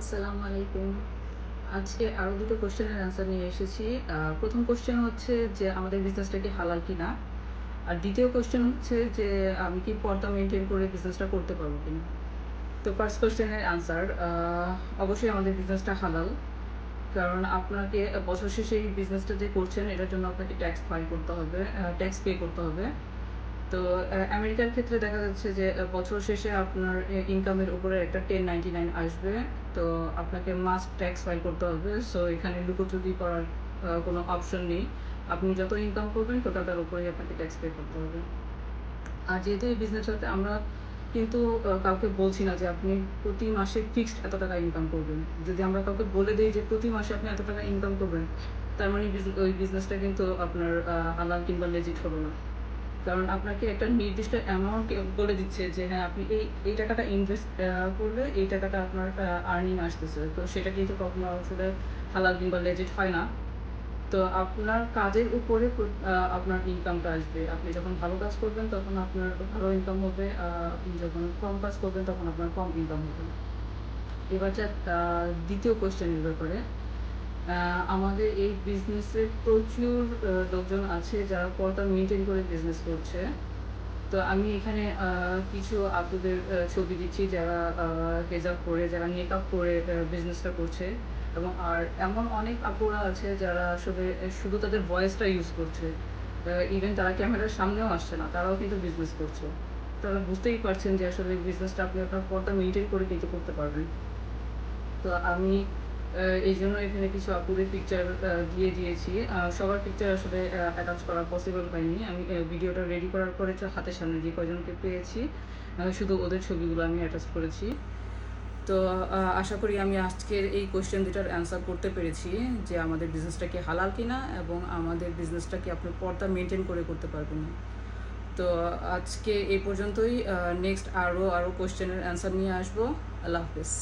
আসসালামু আলাইকুম। আজকে আরো দুটো কোয়েশ্চেনের অ্যান্সার নিয়ে এসেছি। প্রথম কোয়েশ্চেন হচ্ছে যে আমাদের বিজনেসটা কি হালাল কিনা? আর দ্বিতীয় কোয়েশ্চেন হচ্ছে যে আমি কি পর্দা মেইনটেইন করে বিজনেসটা করতে পারবো কিনা? তো ফার্স্ট কোয়েশ্চেনের অ্যান্সার অবশ্যই আমাদের বিজনেসটা হালাল। কারণ আপনাকে বছর শেষে এই বিজনেসটা যে করছেন এটার জন্য আপনাকে ট্যাক্স ফাইল করতে হবে, ট্যাক্স পে করতে হবে। তো আমেরিকার ক্ষেত্রে দেখা যাচ্ছে যে বছর শেষে আপনার ইনকামের উপরে একটা 1099 আসবে। তো আপনাকে মাস্ট ট্যাক্স ফাইল করতে হবে। সো এখানে লুকোচুরি করার কোনো অপশন নেই। আপনি যত ইনকাম করবেন টোটালটার উপরেই আপনাকে ট্যাক্স পে করতে হবে। আর যেহেতু এই বিজনেসটাতে আমরা কিন্তু কাউকে বলছি না যে আপনি প্রতি মাসে ফিক্সড এত টাকা ইনকাম করবেন। যদি আমরা কাউকে বলে দেই যে প্রতি মাসে আপনি এত টাকা ইনকাম করবেন, তার মানে ওই বিজনেসটা কিন্তু আপনার হালাল কিংবা লেজিট হলো না। কারণ আপনাকে একটা নির্দিষ্ট অ্যামাউন্ট বলে দিচ্ছে যে হ্যাঁ আপনি এই টাকাটা ইনভেস্ট করলে এই টাকাটা আপনার আর্নিং আসতেছে, তো সেটা কিন্তু কখনো আসলে হালাল কিংবা লেজিট হয় না। তো আপনার কাজের উপরে আপনার ইনকামটা আসবে। আপনি যখন ভালো কাজ করবেন তখন আপনার ভালো ইনকাম হবে, আপনি যখন কম কাজ করবেন তখন আপনার কম ইনকাম হবে। এবার যাক দ্বিতীয় কোয়েশ্চেনের ব্যাপারে। আমাদের এই বিজনেসে প্রচুর লোকজন আছে যারা পর্দা মেনটেন করে বিজনেস করছে। তো আমি এখানে কিছু আপুদের ছবি দিচ্ছি যারা হেজাব পরে, যারা নেকআপ পরে বিজনেসটা করছে। এবং আর এমন অনেক আপুরা আছে যারা আসলে শুধু তাদের ভয়েসটা ইউজ করছে। ইভেন তারা ক্যামেরার সামনেও আসছে না, তারাও কিন্তু বিজনেস করছে। তারা বুঝতেই পারছেন যে আসলে বিজনেসটা আপনি আপনার পর্দা মেনটেন করে কিন্তু করতে পারবেন। তো আমি এই জন্য এখানে কিছু আপুদের পিকচার দিয়ে দিয়েছি। সবার পিকচার আসলে অ্যাটাচ করা পসিবল হয়নি। আমি ভিডিওটা রেডি করার পরে হাতের সামনে যে কয়জনকে পেয়েছি শুধু ওদের ছবিগুলো আমি অ্যাটাচ করেছি। তো আশা করি আমি আজকের এই কোয়েশ্চেন দুটার অ্যান্সার করতে পেরেছি যে আমাদের বিজনেসটা কি হালাল কিনা এবং আমাদের বিজনেসটা কি আপনি পর্দা মেনটেন করে করতে পারবেন না। তো আজকে এই পর্যন্তই। নেক্সট আরও কোয়েশ্চেনের অ্যান্সার নিয়ে আসবো। আল্লাহ হাফেজ।